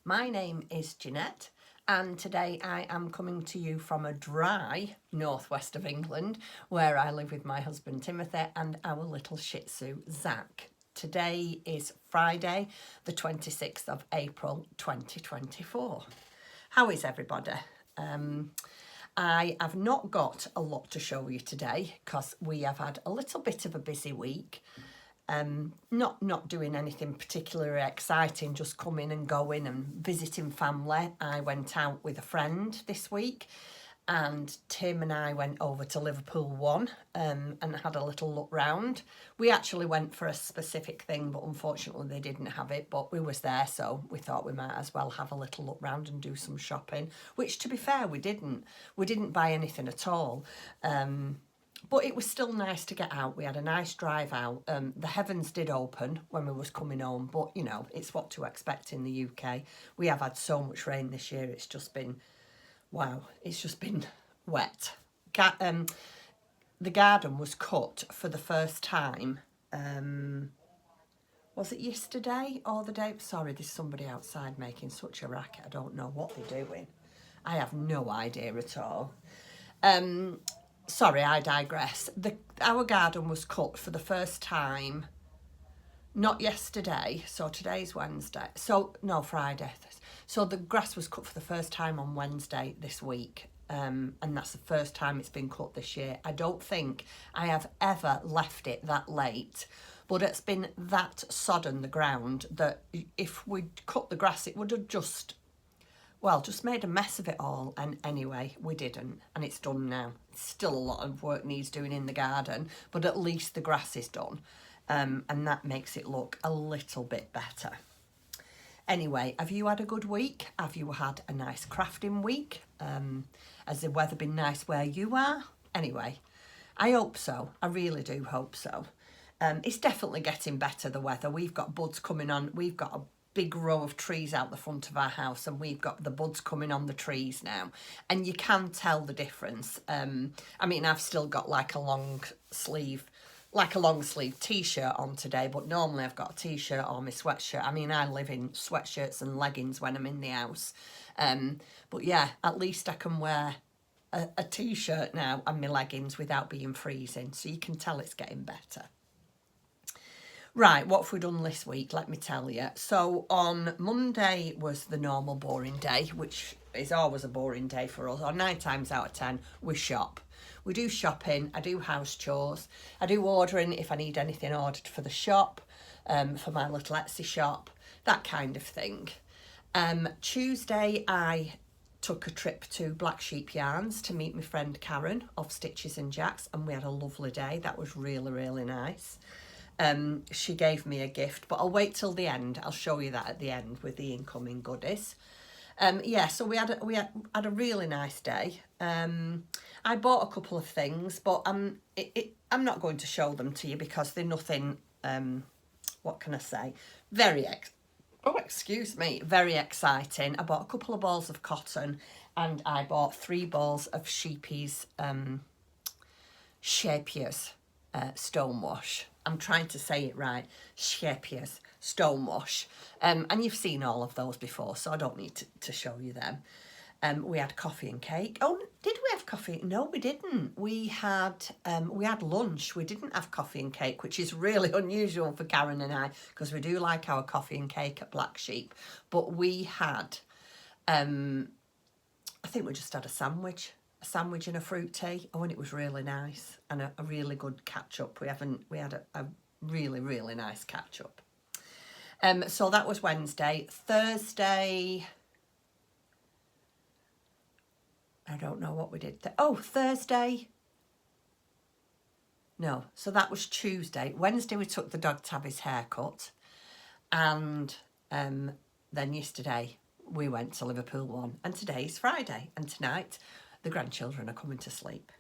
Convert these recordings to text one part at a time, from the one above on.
My name is Jeanette, and today I am coming to you from a dry northwest of England where I live with my husband Timothy and our little Shih Tzu Zach. Today is Friday the 26th of April 2024. How is everybody? I have not got a lot to show you today because we have had a little bit of a busy week. Not doing anything particularly exciting, just coming and going and visiting family. I went out with a friend this week and Tim and I went over to Liverpool 1 and had a little look round. We actually went for a specific thing, but unfortunately they didn't have it, but we was there, so we thought we might as well have a little look round and do some shopping, which to be fair we didn't buy anything at all. But it was still nice to get out. We had a nice drive out. The heavens did open when we was coming home, but you know, it's what to expect in the UK. We have had so much rain this year. It's just been, wow, it's just been wet. The garden was cut for the first time. Was it yesterday or the day? Sorry, there's somebody outside making such a racket. I don't know what they're doing. I have no idea at all. Sorry, I digress. Our garden was cut for the first time, not yesterday, so today's Wednesday. So, no, Friday. So the grass was cut for the first time on Wednesday this week, and that's the first time it's been cut this year. I don't think I have ever left it that late, but it's been that sodden, the ground, that if we'd cut the grass, it would have just made a mess of it all. And anyway, we didn't, and it's done now. Still a lot of work needs doing in the garden, but at least the grass is done, and that makes it look a little bit better. Anyway, have you had a good week? Have you had a nice crafting week? Has the weather been nice where you are? Anyway, I hope so. I really do hope so. It's definitely getting better, the weather. We've got buds coming on. We've got a big row of trees out the front of our house, and we've got the buds coming on the trees now, and you can tell the difference. I mean, I've still got like a long sleeve t-shirt on today, but normally I've got a t-shirt or my sweatshirt. I mean, I live in sweatshirts and leggings when I'm in the house, but yeah, at least I can wear a t-shirt now and my leggings without being freezing, so you can tell it's getting better. Right, what have we done this week? Let me tell you. So on Monday was the normal boring day, which is always a boring day for us. Or 9 times out of 10, we shop. We do shopping. I do house chores. I do ordering if I need anything ordered for the shop, for my little Etsy shop, that kind of thing. Tuesday, I took a trip to Black Sheep Yarns to meet my friend Karen of Stitches and Jacks, and we had a lovely day. That was really, really nice. She gave me a gift, but I'll wait till the end. I'll show you that at the end with the incoming goodies. Yeah, so we had a really nice day. I bought a couple of things, but I'm not going to show them to you because they're nothing. What can I say? Very exciting. I bought a couple of balls of cotton, and I bought 3 balls of Sheepy's Shapier's stonewash. I'm trying to say it right. Shapier's stonewash. And you've seen all of those before, so I don't need to show you them. We had coffee and cake. Oh, did we have coffee? No, we didn't. We had lunch. We didn't have coffee and cake, which is really unusual for Karen and I, because we do like our coffee and cake at Black Sheep. But we had, I think we just had a sandwich and a fruit tea. Oh, and it was really nice, and a really good catch up. We had a really, really nice catch up. So that was Wednesday. Thursday, I don't know what we did. Thursday. No, so that was Tuesday. Wednesday we took the dog to have his haircut, and then yesterday we went to Liverpool 1, and today's Friday, and tonight the grandchildren are coming to sleep.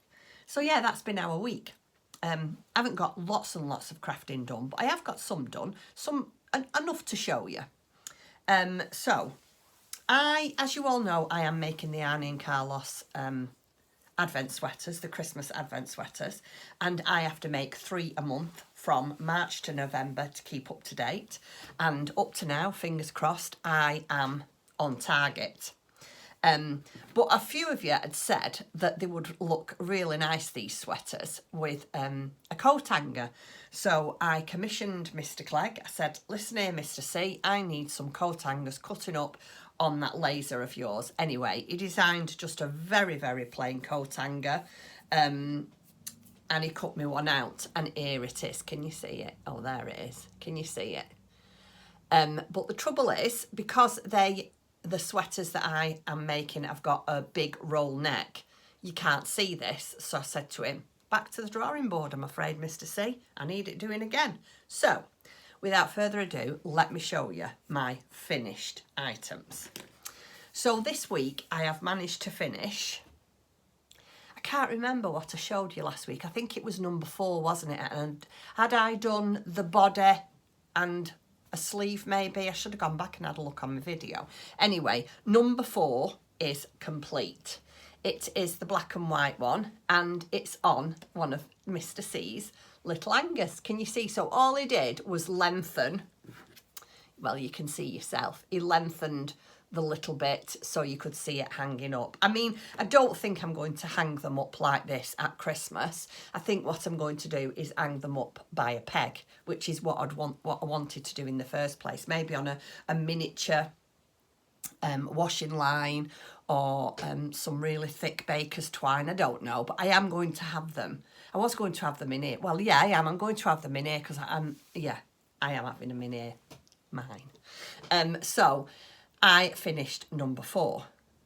So yeah, that's been our week. I haven't got lots and lots of crafting done, but I have got some done, enough to show you. So as you all know, I am making the Arnie and Carlos advent sweaters, the Christmas advent sweaters, and I have to make 3 a month from March to November to keep up to date. And up to now, fingers crossed, I am on Target. But a few of you had said that they would look really nice, these sweaters, with a coat hanger. So I commissioned Mr. Clegg. I said, listen here, Mr. C, I need some coat hangers cutting up on that laser of yours. Anyway, he designed just a very, very plain coat hanger. And he cut me one out, and here it is. Can you see it? Oh, there it is. Can you see it? But the trouble is, because the sweaters that I am making have got a big roll neck, you can't see this. So I said to him, back to the drawing board, I'm afraid, Mr. C. I need it doing again. So, without further ado, let me show you my finished items. So this week I have managed to finish, I can't remember what I showed you last week. I think it was number 4, wasn't it? And had I done the body and a sleeve maybe? I should have gone back and had a look on my video. Anyway, number 4 is complete. It is the black and white one, and it's on one of Mr. C's little hangers. Can you see? So all he did was lengthen, well, you can see yourself, he lengthened the little bit so you could see it hanging up. I mean, I don't think I'm going to hang them up like this at Christmas. I think what I'm going to do is hang them up by a peg, which is what I wanted to do in the first place. Maybe on a miniature washing line, or some really thick baker's twine. I don't know, but I am going to have them. I was going to have them in here. Well, yeah, I am. I'm going to have them in here because I am having them in here. Mine. So I finished number 4.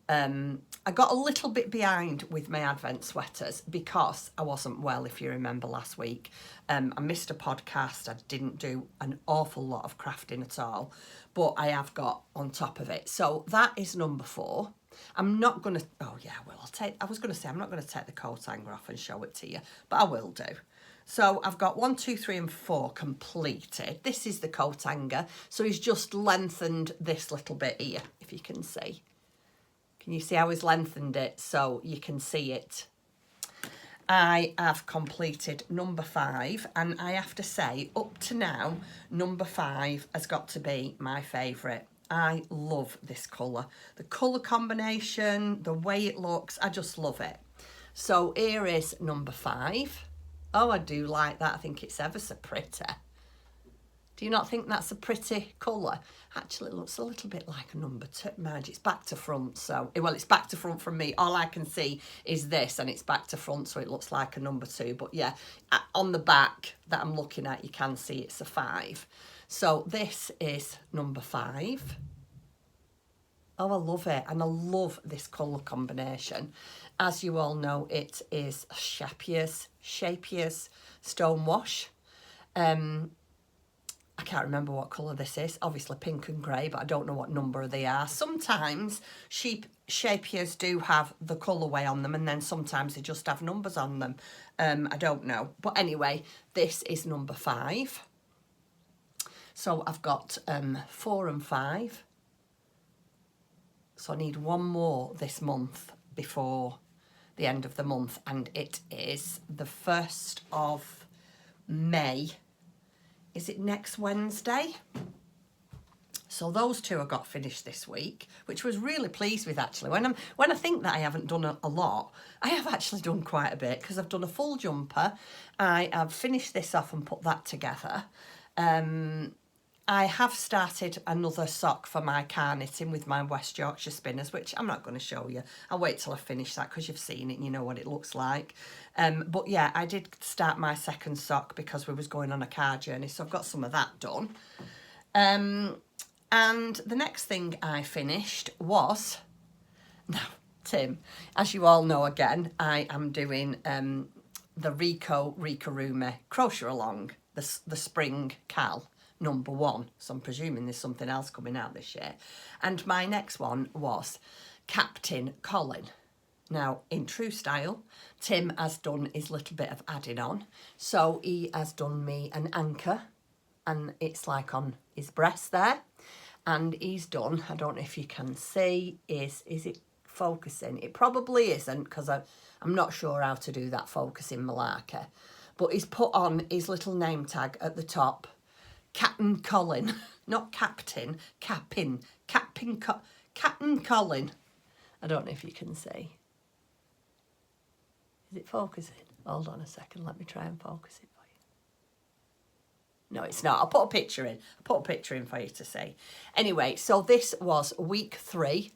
I got a little bit behind with my Advent sweaters because I wasn't well, if you remember last week. I missed a podcast. I didn't do an awful lot of crafting at all, but I have got on top of it. So that is number 4. I'm not going to, oh yeah, well, I was going to say I'm not going to take the coat hanger off and show it to you, but I will do. So I've got 1, 2, 3 and 4 completed. This is the coat hanger. So he's just lengthened this little bit here, if you can see. Can you see how he's lengthened it so you can see it? I have completed number 5, and I have to say, up to now, number 5 has got to be my favourite. I love this colour. The colour combination, the way it looks, I just love it. So here is number 5. Oh, I do like that. I think it's ever so pretty. Do you not think that's a pretty colour? Actually, it looks a little bit like a number 2. Mind, it's back to front, so... Well, it's back to front from me. All I can see is this, and it's back to front, so it looks like a number 2. But yeah, on the back that I'm looking at, you can see it's a 5. So this is number 5. Oh, I love it, and I love this colour combination. As you all know, it is Shapier's Stone Wash. I can't remember what colour this is. Obviously pink and grey, but I don't know what number they are. Sometimes Shapiers do have the colourway on them, and then sometimes they just have numbers on them. I don't know. But anyway, this is number 5. So I've got 4 and 5. So I need one more this month before the end of the month, and it is the 1st of May. Is it next Wednesday? So those 2 I got finished this week, which I was really pleased with actually. When I think that I haven't done a lot, I have actually done quite a bit, because I've done a full jumper. I have finished this off and put that together. I have started another sock for my car knitting with my West Yorkshire spinners, which I'm not going to show you. I'll wait till I finish that because you've seen it and you know what it looks like. But yeah, I did start my second sock because we was going on a car journey, so I've got some of that done. And the next thing I finished was... Now, Tim, as you all know again, I am doing the Rikorumi Crochet Along, the Spring Cal. Number 1, so I'm presuming there's something else coming out this year. And my next one was Captain Colin. Now, in true style, Tim has done his little bit of adding on. So he has done me an anchor, and it's like on his breast there. And he's done, I don't know if you can see, is it focusing? It probably isn't, because I'm not sure how to do that focusing malarkey. But he's put on his little name tag at the top. Captain Colin, not Captain, Captain Captain Colin. I don't know if you can see. Is it focusing? Hold on a second, let me try and focus it for you. No, it's not. I'll put a picture in. I'll put a picture in for you to see. Anyway, so this was week 3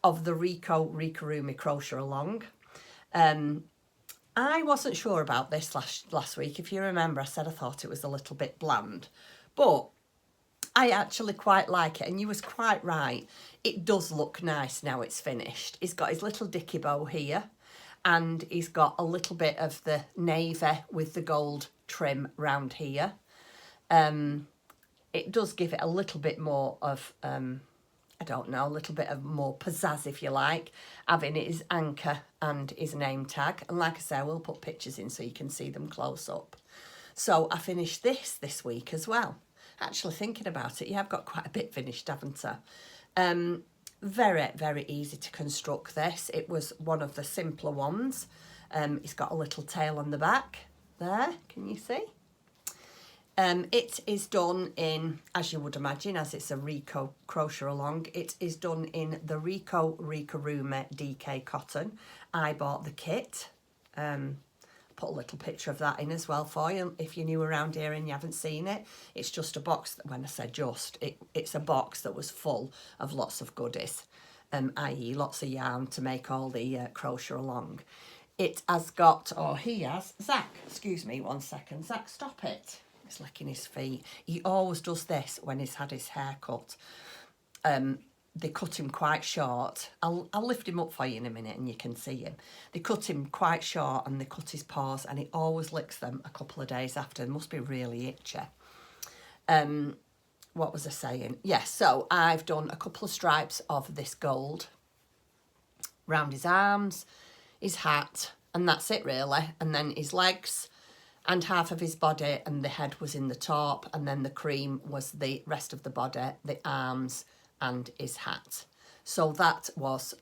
of the Rikorumi Crochet Along. I wasn't sure about this last week. If you remember, I said I thought it was a little bit bland. But I actually quite like it, and you was quite right. It does look nice now it's finished. He's got his little dicky bow here, and he's got a little bit of the navy with the gold trim round here. It does give it a little bit more of, I don't know, a little bit of more pizzazz, if you like, having his anchor and his name tag. And like I say, I will put pictures in so you can see them close up. So I finished this week as well. Actually, thinking about it, yeah, I've got quite a bit finished, haven't I? Very, very easy to construct this. It was one of the simpler ones. It's got a little tail on the back there. Can you see? It is done in, as you would imagine, as it's a Rico Crochet Along, it is done in the Rikorumi DK cotton. I bought the kit. Put a little picture of that in as well for you if you're new around here and you haven't seen it. It's just a box that, when I say just, it's a box that was full of lots of goodies, i.e. lots of yarn to make all the crochet along. It has got, or he has, Zach, excuse me 1 second, Zach, stop it. He's licking his feet. He always does this when he's had his hair cut. They cut him quite short. I'll lift him up for you in a minute and you can see him. They cut him quite short and they cut his paws, and he always licks them a couple of days after. It must be really itchy. What was I saying? Yes, so I've done a couple of stripes of this gold round his arms, his hat, and that's it really. And then his legs and half of his body, and the head was in the top, and then the cream was the rest of the body, the arms and his hat. So that was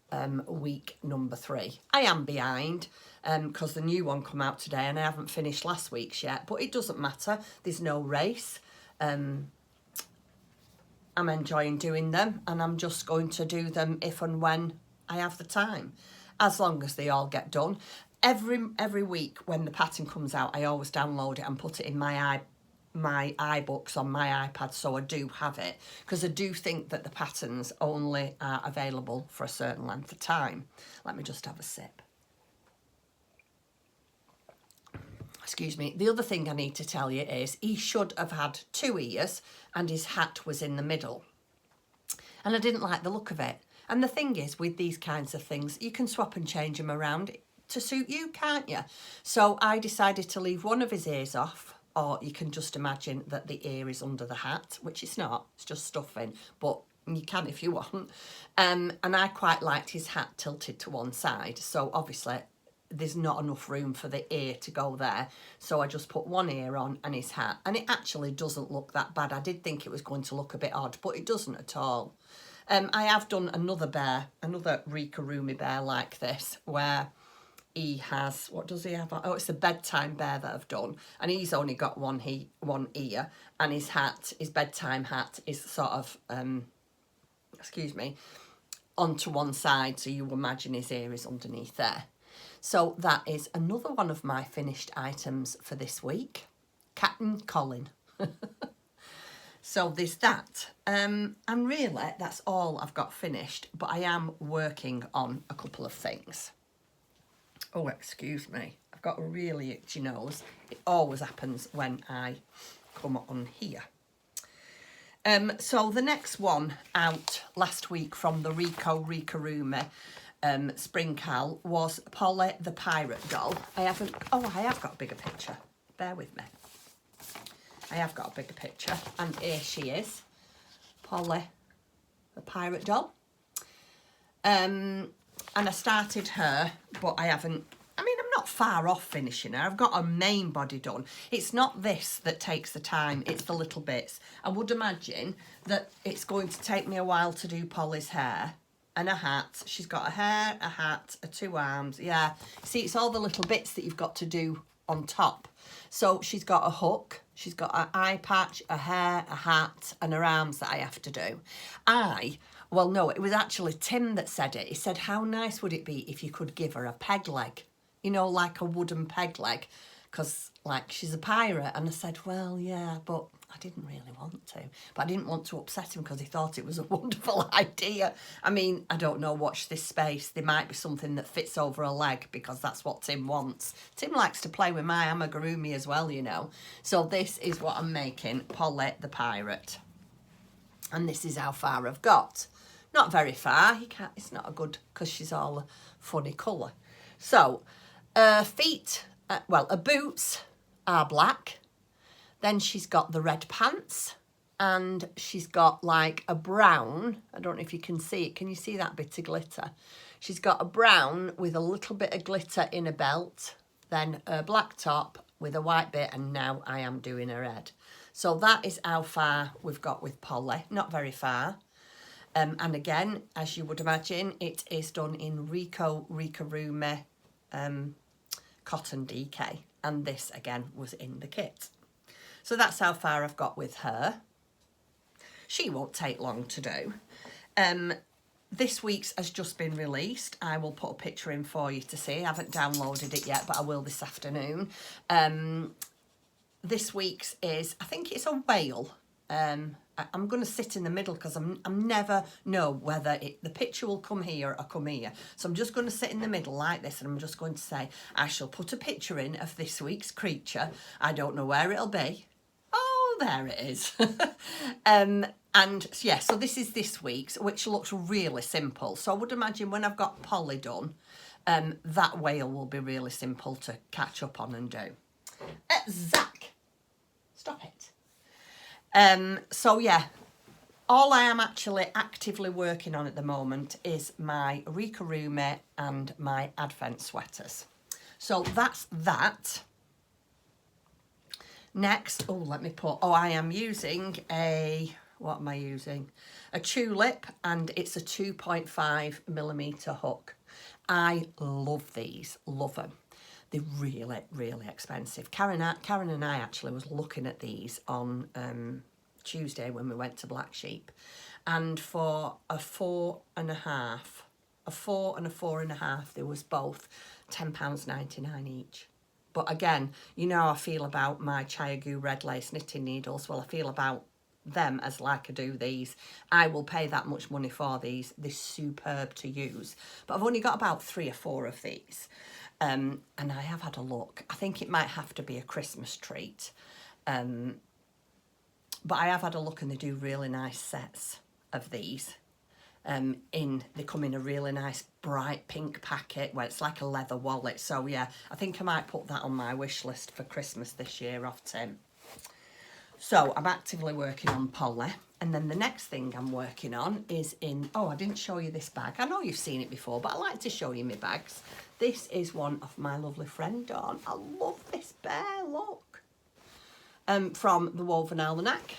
week number 3. I am behind because the new one come out today and I haven't finished last week's yet, but it doesn't matter. There's no race. I'm enjoying doing them, and I'm just going to do them if and when I have the time, as long as they all get done. Every week when the pattern comes out, I always download it and put it in my iBooks on my iPad, so I do have it, because I do think that the patterns only are available for a certain length of time. Let me just have a sip. Excuse me. The other thing I need to tell you is he should have had 2 ears and his hat was in the middle, and I didn't like the look of it. And the thing is, with these kinds of things, you can swap and change them around to suit you, can't you? So I decided to leave one of his ears off, or you can just imagine that the ear is under the hat, which it's not, it's just stuffing, but you can if you want. And I quite liked his hat tilted to one side, so obviously there's not enough room for the ear to go there, so I just put one ear on and his hat, and it actually doesn't look that bad. I did think it was going to look a bit odd, but it doesn't at all. I have done another Rikorumi bear like this, where he has, what does he have? Oh, it's a bedtime bear that I've done, and he's only got one ear, and his hat, his bedtime hat, is sort of, excuse me, onto one side, so you imagine his ear is underneath there. So that is another one of my finished items for this week. Captain Colin. So there's that. And really, that's all I've got finished, but I am working on a couple of things. Oh, excuse me. I've got a really itchy nose. It always happens when I come on here. So the next one out last week from the Rikorumi Spring Cal was Polly the Pirate Doll. I have got a bigger picture. Bear with me. I have got a bigger picture, and here she is, Polly the Pirate Doll. And I started her, but I haven't, I'm not far off finishing her. I've got her main body done. It's not this that takes the time, it's the little bits. I would imagine that it's going to take me a while to do Polly's hair and a hat. She's got a hair, a hat, her 2 arms. Yeah, see, it's all the little bits that you've got to do on top. So she's got a hook, she's got an eye patch, a hair, a hat, and her arms that I have to do. I Well, no, it was actually Tim that said it. He said, how nice would it be if you could give her a peg leg? You know, like a wooden peg leg, because, like, she's a pirate. And I said, well, yeah, but I didn't really want to. But I didn't want to upset him because he thought it was a wonderful idea. I mean, I don't know, watch this space. There might be something that fits over a leg because that's what Tim wants. Tim likes to play with my amigurumi as well, you know. So this is what I'm making, Polly the pirate. And this is how far I've got. Not very far. He can't, it's not a good, because she's all a funny colour. So, feet, well, her boots are black. Then she's got the red pants. And she's got like a brown. I don't know if you can see it. Can you see that bit of glitter? She's got a brown with a little bit of glitter in a belt. Then a black top with a white bit. And now I am doing her head. So that is how far we've got with Polly. Not very far. And again, as you would imagine, it is done in Rikorumi cotton DK. And this, again, was in the kit. So that's how far I've got with her. She won't take long to do. This week's has just been released. I will put a picture in for you to see. I haven't downloaded it yet, but I will this afternoon. This week's is, I think it's a whale. I'm going to sit in the middle because I'm never know whether the picture will come here or come here. So I'm just going to sit in the middle like this, and I'm just going to say, I shall put a picture in of this week's creature. I don't know where it'll be. Oh, there it is. And yeah, so this is this week's, which looks really simple. So I would imagine when I've got Polly done, that whale will be really simple to catch up on and do. Zach, stop it. So yeah, all I am actually actively working on at the moment is my Rikorumi and my Advent sweaters. So that's that. Next, I am using what am I using? A tulip, and it's a 2.5mm hook. I love these, love them. They're really, really expensive. Karen and I actually was looking at these on Tuesday when we went to Black Sheep. And for a 4.5, a 4 and a 4.5, there was both £10.99 each. But again, you know how I feel about my Chiagu red lace knitting needles. Well, I feel about them as like I do these. I will pay that much money for these. They're superb to use. But I've only got about 3 or 4 of these. And I have had a look. I think it might have to be a Christmas treat. But I have had a look, and they do really nice sets of these. They come in a really nice bright pink packet where it's like a leather wallet. So yeah, I think I might put that on my wish list for Christmas this year off Tim. So I'm actively working on Polly. And then the next thing I'm working on is I didn't show you this bag. I know you've seen it before, but I like to show you my bags. This is one of my lovely friend Dawn. I love this bear, look. From the Woven Almanac.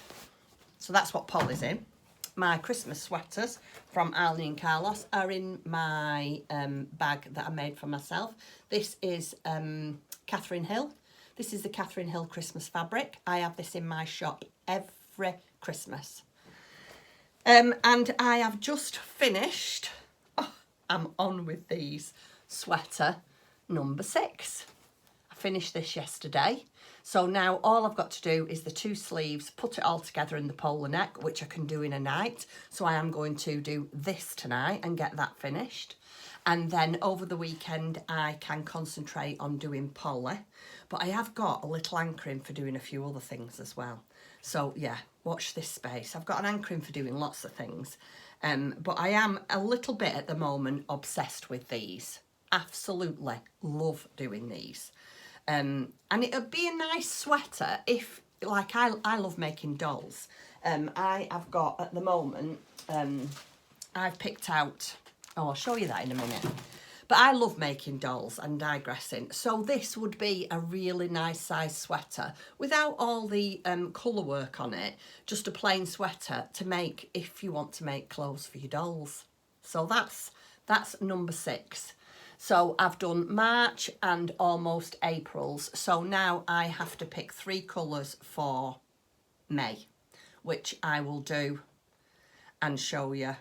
So that's what Polly's in. My Christmas sweaters from Arlene and Carlos are in my bag that I made for myself. This is Catherine Hill. This is the Catherine Hill Christmas fabric. I have this in my shop every Christmas. And I have just finished, I'm on with these, sweater number 6. I finished this yesterday. So now all I've got to do is the 2 sleeves, put it all together in the polar neck, which I can do in a night. So I am going to do this tonight and get that finished. And then over the weekend, I can concentrate on doing Polly. But I have got a little anchoring for doing a few other things as well. So yeah, watch this space. I've got an anchoring for doing lots of things. But I am a little bit at the moment obsessed with these. Absolutely love doing these. And it'd be a nice sweater if, like, I love making dolls. I have got at the moment, I've picked out, I'll show you that in a minute. But I love making dolls and digressing. So this would be a really nice size sweater without all the colour work on it. Just a plain sweater to make if you want to make clothes for your dolls. So that's number 6. So I've done March and almost April's. So now I have to pick 3 colours for May, which I will do and show you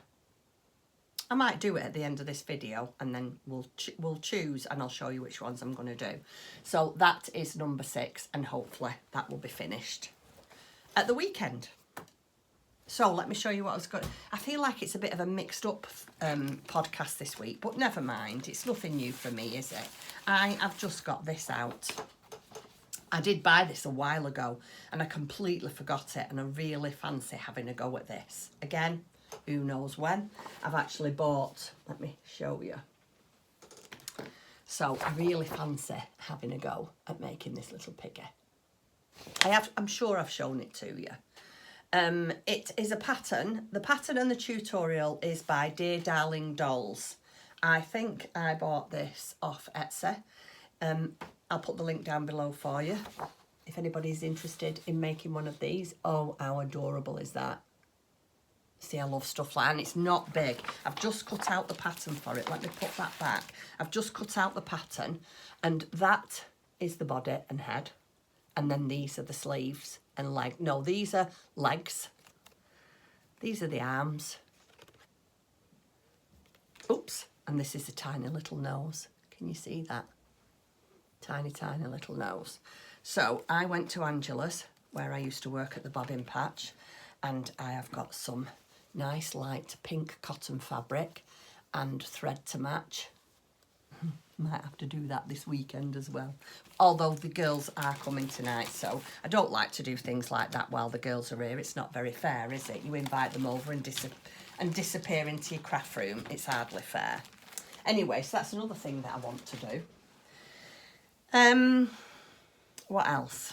I might do it at the end of this video, and then we'll choose, and I'll show you which ones I'm going to do. So that is number 6, and hopefully that will be finished at the weekend. So let me show you what I was going. I feel like it's a bit of a mixed up podcast this week, but never mind. It's nothing new for me, is it? I have just got this out. I did buy this a while ago and I completely forgot it, and I really fancy having a go at this. Again, who knows when. I've actually bought, let me show you. So I really fancy having a go at making this little piggy. I'm sure I've shown it to you. It is a pattern. The pattern and the tutorial is by Dear Darling Dolls. I think I bought this off Etsy. I'll put the link down below for you if anybody's interested in making one of these. Oh, how adorable is that? See, I love stuff like that, and it's not big. I've just cut out the pattern for it. Let me put that back. I've just cut out the pattern, and that is the body and head. And then these are the sleeves and leg. No, these are legs. These are the arms. Oops. And this is a tiny little nose. Can you see that? Tiny, tiny little nose. So I went to Angela's, where I used to work at the bobbin patch, and I have got some nice light pink cotton fabric and thread to match. Might have to do that this weekend as well. Although the girls are coming tonight, so I don't like to do things like that while the girls are here. It's not very fair, is it? You invite them over and disappear into your craft room. It's hardly fair. Anyway, so that's another thing that I want to do. What else?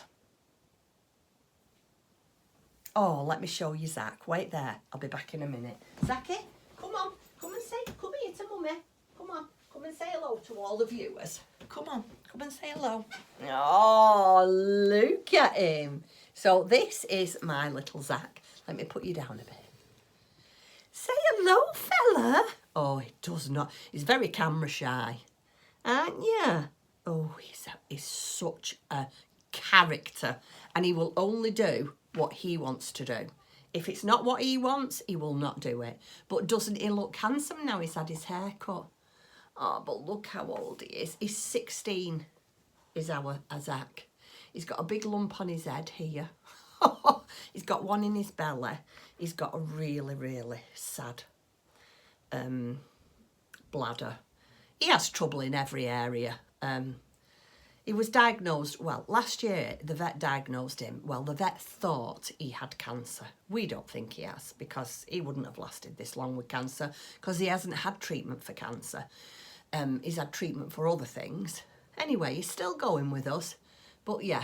Oh, let me show you Zach. Wait there. I'll be back in a minute. Zachy, come on. Come and say, come here to Mummy. Come on. Come and say hello to all the viewers. Come on. Come and say hello. Oh, look at him. So this is my little Zach. Let me put you down a bit. Say hello, fella. Oh, he does not. He's very camera shy. Aren't you? Oh, he's such a character, and he will only do what he wants to do. If it's not what he wants, he will not do it. But doesn't he look handsome now he's had his hair cut? Oh, but look how old he is. He's 16, is our Zach. He's got a big lump on his head here. He's got one in his belly. He's got a really, really sad bladder. He has trouble in every area. He was diagnosed, well, last year the vet diagnosed him. Well, the vet thought he had cancer. We don't think he has, because he wouldn't have lasted this long with cancer, because he hasn't had treatment for cancer. He's had treatment for other things. Anyway, he's still going with us. But yeah,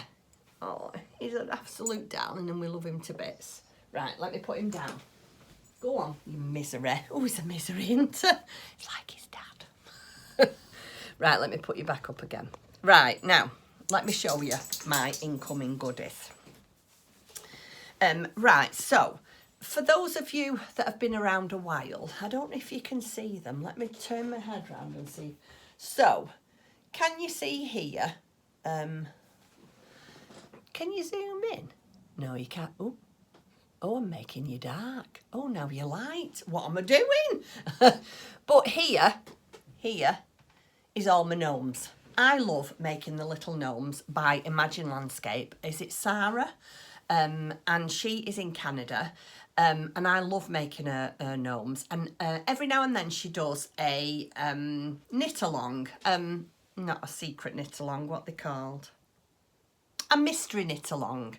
oh, he's an absolute darling and we love him to bits. Right, let me put him down. Go on, you misery. Oh, he's a misery, isn't he? He's like his dad. Right, let me put you back up again. Right, now, let me show you my incoming goodies. Right, so, for those of you that have been around a while, I don't know if you can see them. Let me turn my head round and see. So, can you see here? Can you zoom in? No, you can't. Oh, I'm making you dark. Oh, now you're light. What am I doing? But here is all my gnomes. I love making the little gnomes by Imagine Landscape. Is it Sarah? And she is in Canada. And I love making her gnomes. And every now and then she does a knit-along. Not a secret knit-along, what they're called. A mystery knit-along.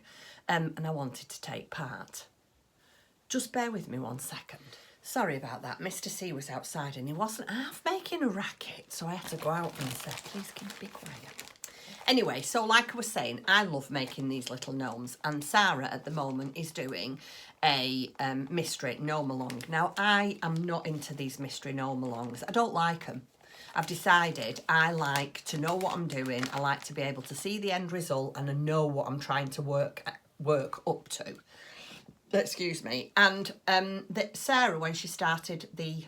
And I wanted to take part. Just bear with me 1 second. Sorry about that. Mr. C was outside and he wasn't half making a racket, so I had to go out and say, please can you be quiet. Anyway, so like I was saying, I love making these little gnomes, and Sarah at the moment is doing a mystery gnome-along. Now, I am not into these mystery gnome-alongs. I don't like them. I've decided I like to know what I'm doing. I like to be able to see the end result and I know what I'm trying to work up to. Excuse me. And Sarah, when she started the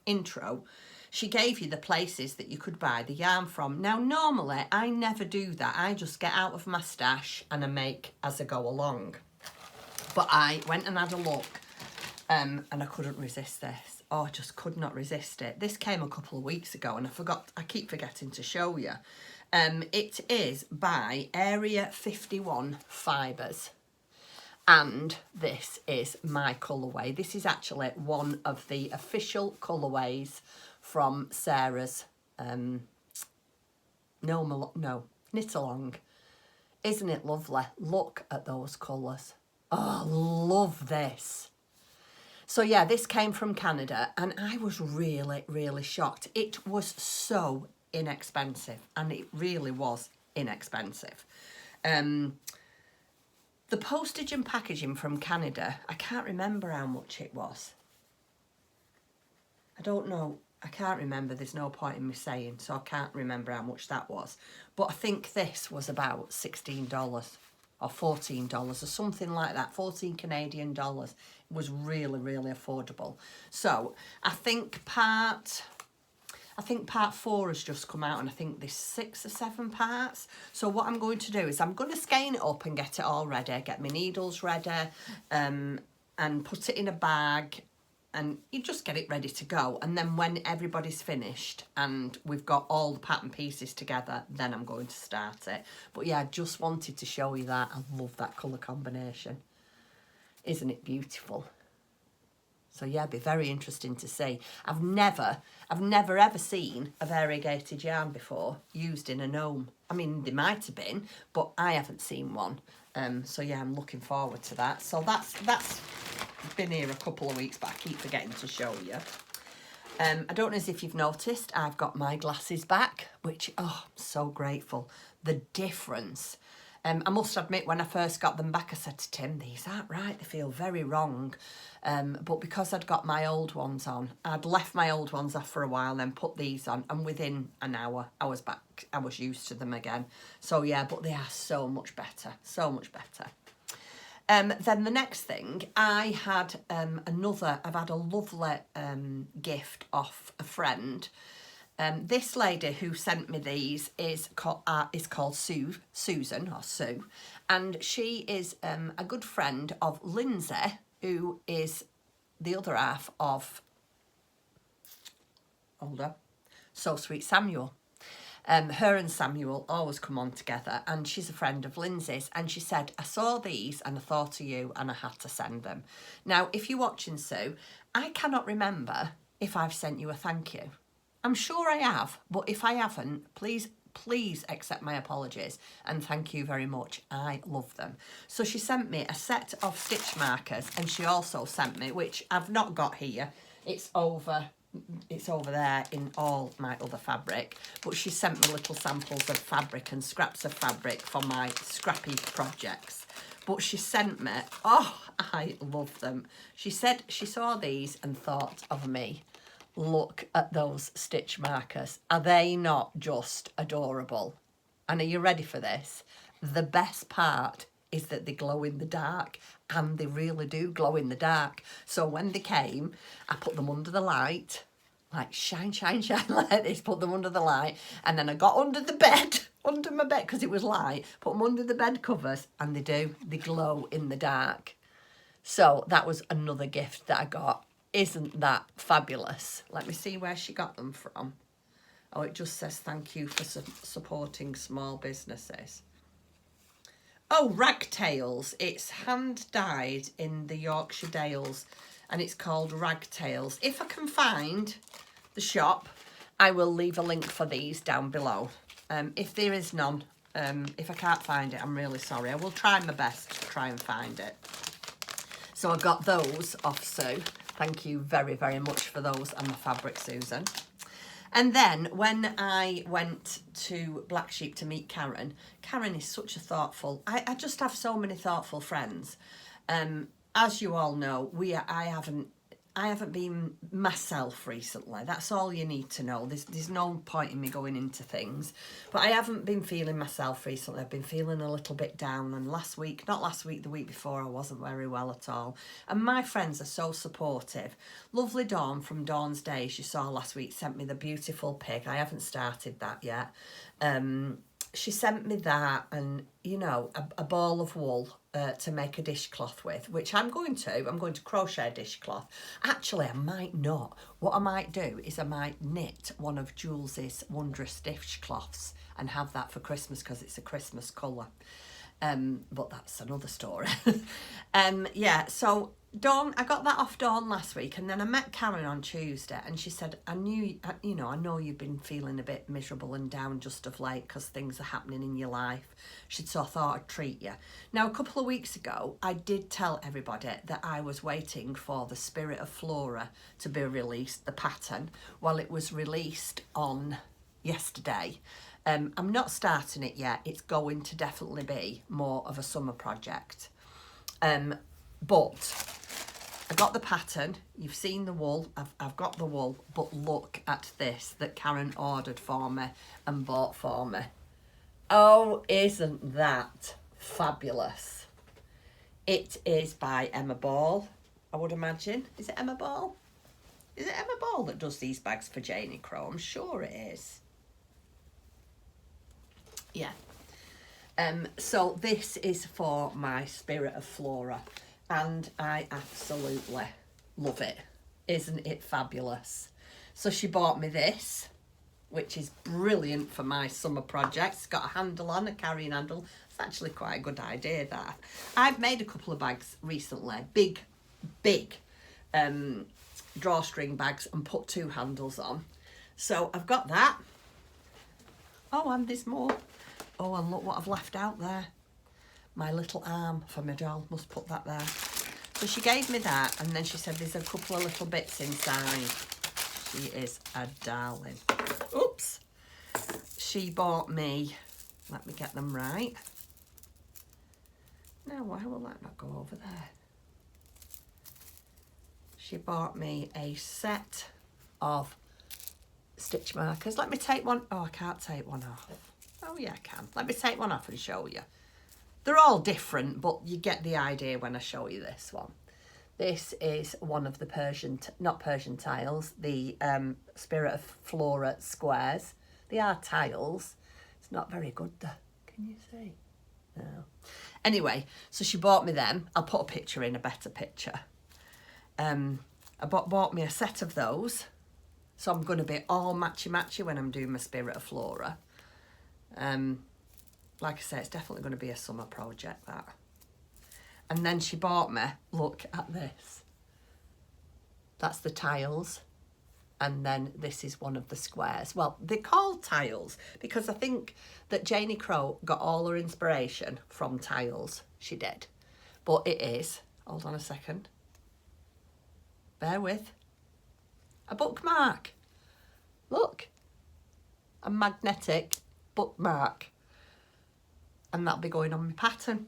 intro, she gave you the places that you could buy the yarn from. Now, normally, I never do that. I just get out of my stash and I make as I go along. But I went and had a look and I couldn't resist this. oh, I just could not resist it. This came a couple of weeks ago and I keep forgetting to show you. It is by Area 51 Fibres. And this is my colourway. This is actually one of the official colourways from Sarah's Knit Along. Isn't it lovely? Look at those colours. Oh, love this. So yeah, this came from Canada and I was really, really shocked. It was so inexpensive, and it really was inexpensive. The postage and packaging from Canada, I can't remember how much it was. I don't know. I can't remember. There's no point in me saying, so I can't remember how much that was. But I think this was about $16 or $14 or something like that. 14 Canadian dollars. It was really, really affordable. So I think part 4 has just come out, and I think there's 6 or 7 parts. So what I'm going to do is I'm going to skein it up and get it all ready, get my needles ready, and put it in a bag, and you just get it ready to go. And then when everybody's finished and we've got all the pattern pieces together, then I'm going to start it. But yeah, I just wanted to show you that. I love that colour combination. Isn't it beautiful? So yeah, it'd be very interesting to see. I've never ever seen a variegated yarn before used in a gnome. I mean, there might have been, but I haven't seen one. So yeah, I'm looking forward to that. So that's been here a couple of weeks, but I keep forgetting to show you. I don't know if you've noticed, I've got my glasses back, which, oh, I'm so grateful. The difference. I must admit, when I first got them back, I said to Tim, these aren't right, they feel very wrong. But because I'd got my old ones on, I'd left my old ones off for a while, then put these on, and within an hour, I was back, I was used to them again. So yeah, but they are so much better, so much better. Then the next thing, I had I've had a lovely gift off a friend. This lady who sent me these is called Susan, and she is a good friend of Lindsay, who is the other half of So Sweet Samuel. Her and Samuel always come on together, and she's a friend of Lindsay's, and she said, I saw these and I thought of you and I had to send them. Now, if you're watching, Sue, I cannot remember if I've sent you a thank you. I'm sure I have, but if I haven't, please accept my apologies and thank you very much. I love them. So she sent me a set of stitch markers, and she also sent me, which I've not got here, it's over there in all my other fabric, but she sent me little samples of fabric and scraps of fabric for my scrappy projects. But she sent me, oh, I love them. She said she saw these and thought of me. Look at those stitch markers. Are they not just adorable? And are you ready for this? The best part is that they glow in the dark, and they really do glow in the dark. So when they came, I put them under the light, like shine, shine, shine like this, put them under the light, and then I got under the bed, under my bed, because it was light, put them under the bed covers, and they glow in the dark. So that was another gift that I got. Isn't that fabulous? Let me see where she got them from. Oh, it just says thank you for supporting small businesses. Oh, Ragtails. It's hand dyed in the Yorkshire Dales, and it's called Ragtails. If I can find the shop, I will leave a link for these down below. If there is none, if I can't find it, I'm really sorry. I will try my best to try and find it. So I got those off Sue. Thank you very, very much for those and the fabric, Susan. And then when I went to Black Sheep to meet Karen, Karen is such a thoughtful, I just have so many thoughtful friends. As you all know, I haven't been myself recently. That's all you need to know. There's no point in me going into things. But I haven't been feeling myself recently. I've been feeling a little bit down. And the week before, I wasn't very well at all. And my friends are so supportive. Lovely Dawn from Dawn's Days, you saw last week, sent me the beautiful pig. I haven't started that yet. she sent me that and, you know, a ball of wool to make a dishcloth with, which I'm going to crochet a dishcloth. Actually, I might not. What I might do is I might knit one of Jules's wondrous dishcloths and have that for Christmas because it's a Christmas colour. But that's another story. Yeah, so Dawn, I got that off Dawn last week, and then I met Karen on Tuesday, and she said, I know you've been feeling a bit miserable and down just of late because things are happening in your life. So I thought I'd treat you. Now, a couple of weeks ago, I did tell everybody that I was waiting for the Spirit of Flora to be released, the pattern. Well, it was released on yesterday. I'm not starting it yet. It's going to definitely be more of a summer project. But I got the pattern. You've seen the wool. I've got the wool. But look at this that Karen ordered for me and bought for me. Oh, isn't that fabulous? It is by Emma Ball, I would imagine. Is it Emma Ball? Is it Emma Ball that does these bags for Janie Crow? I'm sure it is. Yeah. So this is for my Spirit of Flora, and I absolutely love it. Isn't it fabulous? So she bought me this, which is brilliant for my summer project. It's got a handle on, a carrying handle. It's actually quite a good idea, that. I've made a couple of bags recently, big drawstring bags, and put 2 handles on. So I've got that. Oh, and there's more. Oh, and look what I've left out there. My little arm for my doll. Must put that there. So she gave me that, and then she said there's a couple of little bits inside. She is a darling. Oops. She bought me, let me get them right. Now, why will that not go over there? She bought me a set of stitch markers. Let me take one. Oh, I can't take one off. Oh, yeah, I can. Let me take one off and show you. They're all different, but you get the idea when I show you this one. This is one of the not Persian tiles, the Spirit of Flora squares. They are tiles. It's not very good, though. Can you see? No. Anyway, so she bought me them. I'll put a picture in, a better picture. I bought me a set of those. So I'm going to be all matchy-matchy when I'm doing my Spirit of Flora. Like I say, it's definitely going to be a summer project, that. And then she bought me, look at this. That's the tiles. And then this is one of the squares. Well, they're called tiles because I think that Janie Crow got all her inspiration from tiles. She did. But it is, hold on a second. Bear with. A bookmark. Look. A magnetic bookmark. And that'll be going on my pattern.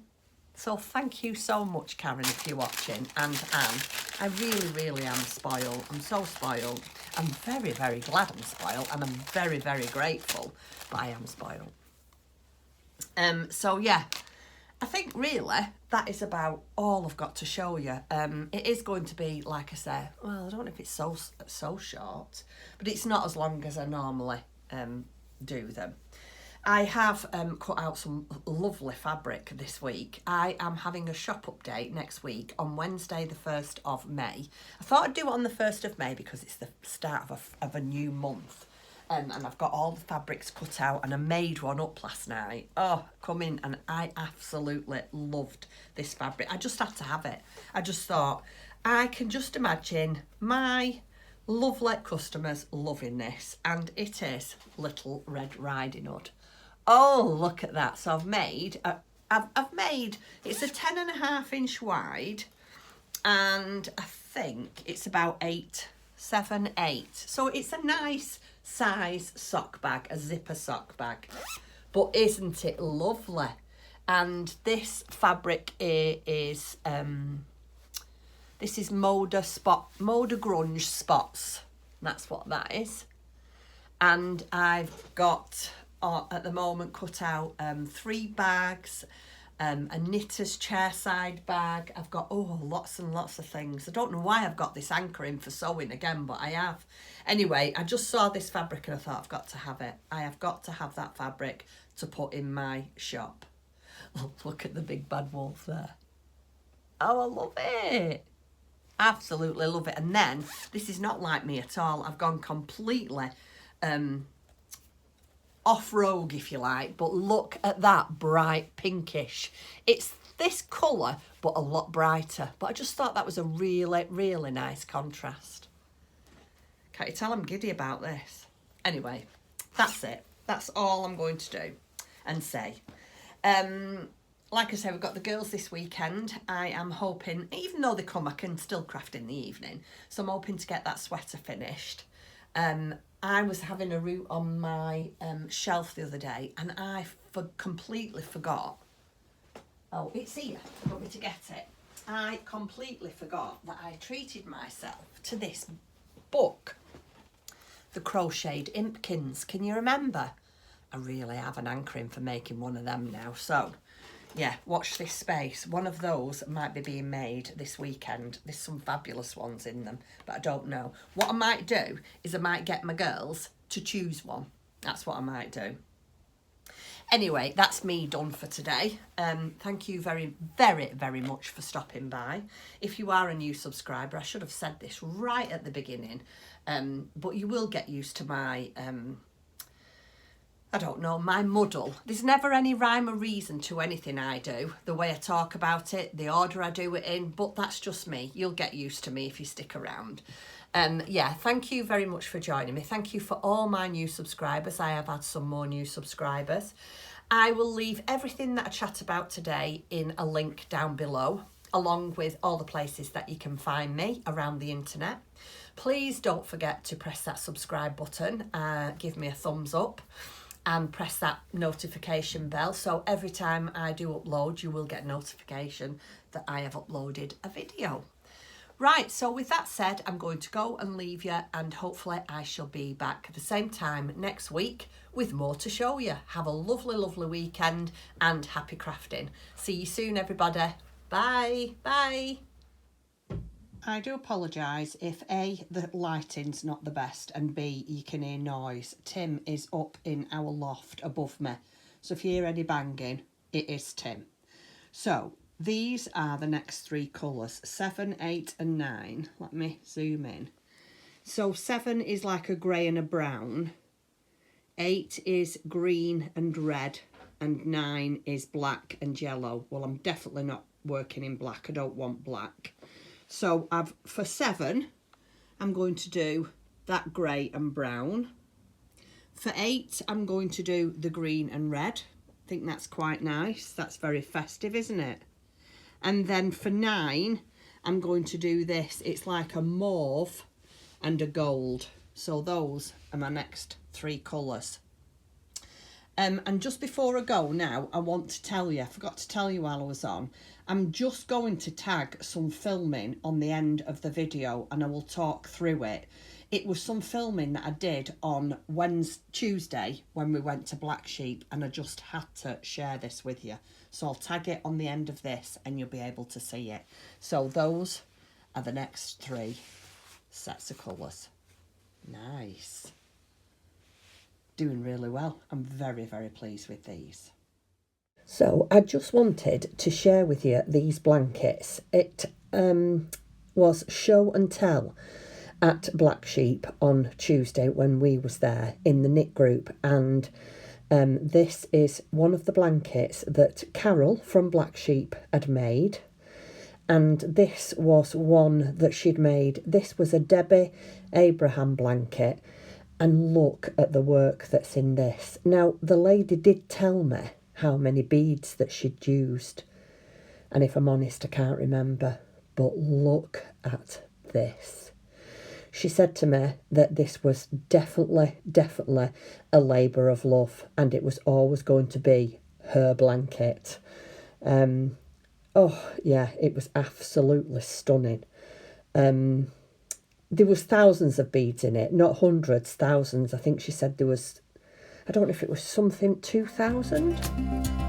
So thank you so much, Karen, if you're watching, and Anne. I really, really am spoiled. I'm so spoiled. I'm very, very glad I'm spoiled, and I'm very, very grateful, but I am spoiled. So yeah, I think really that is about all I've got to show you. It is going to be, like I say, well, I don't know if it's so short, but it's not as long as I normally do them. I have cut out some lovely fabric this week. I am having a shop update next week on Wednesday the 1st of May. I thought I'd do it on the 1st of May because it's the start of a new month. And I've got all the fabrics cut out, and I made one up last night. Oh, come in, and I absolutely loved this fabric. I just had to have it. I just thought, I can just imagine my lovely customers loving this, and it is Little Red Riding Hood. Oh, look at that. So I've made, it's a 10.5 inch wide, and I think it's about 8, 7, 8. So it's a nice size sock bag, a zipper sock bag. But isn't it lovely? And this fabric is this is Moda Grunge Spots. That's what that is. And I've got at the moment cut out 3 bags, a knitter's chair side bag. I've got, lots and lots of things. I don't know why I've got this anchoring for sewing again, but I have. Anyway, I just saw this fabric and I thought I've got to have it. I have got to have that fabric to put in my shop. Oh, look at the big bad wolf there. Oh, I love it. Absolutely love it. And then, this is not like me at all. I've gone completely off-rogue, if you like, but look at that bright pinkish. It's this colour, but a lot brighter. But I just thought that was a really, really nice contrast. Can't you tell I'm giddy about this? Anyway, that's it. That's all I'm going to do and say. Like I say, we've got the girls this weekend. I am hoping, even though they come, I can still craft in the evening. So I'm hoping to get that sweater finished. I was having a root on my shelf the other day and I completely forgot. Oh, it's here. You want me to get it? I completely forgot that I treated myself to this book, The Crocheted Impkins. Can you remember? I really have an hankering for making one of them now. So, yeah, watch this space. One of those might be being made this weekend. There's some fabulous ones in them, but I don't know. What I might do is I might get my girls to choose one. That's what I might do. Anyway, that's me done for today. Thank you very, very, very much for stopping by. If you are a new subscriber, I should have said this right at the beginning, but you will get used to my... I don't know, my muddle. There's never any rhyme or reason to anything I do. The way I talk about it, the order I do it in, but that's just me. You'll get used to me if you stick around. Yeah, thank you very much for joining me. Thank you for all my new subscribers. I have had some more new subscribers. I will leave everything that I chat about today in a link down below, along with all the places that you can find me around the internet. Please don't forget to press that subscribe button, give me a thumbs up, and press that notification bell, so every time I do upload you will get notification that I have uploaded a video. Right, so with that said, I'm going to go and leave you, and hopefully I shall be back at the same time next week with more to show you. Have a lovely, lovely weekend and happy crafting. See you soon, everybody. Bye. Bye. I do apologise if A, the lighting's not the best, and B, you can hear noise. Tim is up in our loft above me, so if you hear any banging, it is Tim. So, these are the next three colours, 7, 8 and 9. Let me zoom in. So 7 is like a grey and a brown, 8 is green and red, and 9 is black and yellow. Well, I'm definitely not working in black, I don't want black. So for 7, I'm going to do that grey and brown. For 8, I'm going to do the green and red. I think that's quite nice. That's very festive, isn't it? And then for 9, I'm going to do this. It's like a mauve and a gold. So those are my next three colours. And just before I go now, I want to tell you, I forgot to tell you while I was on, I'm just going to tag some filming on the end of the video and I will talk through it. It was some filming that I did on Tuesday when we went to Black Sheep, and I just had to share this with you. So I'll tag it on the end of this and you'll be able to see it. So those are the next three sets of colours. Nice. Doing really well. I'm very, very pleased with these. So I just wanted to share with you these blankets. It was show and tell at Black Sheep on Tuesday when we was there in the knit group, and this is one of the blankets that Carol from Black Sheep had made, and this was one that she'd made. This was a Debbie Abraham blanket, and look at the work that's in this. Now, the lady did tell me how many beads that she'd used, and if I'm honest, I can't remember, but look at this. She said to me that this was definitely a labour of love, and it was always going to be her blanket. Oh yeah, it was absolutely stunning. There was thousands of beads in it, not hundreds, thousands. I think she said there was, I don't know if it was something 2,000.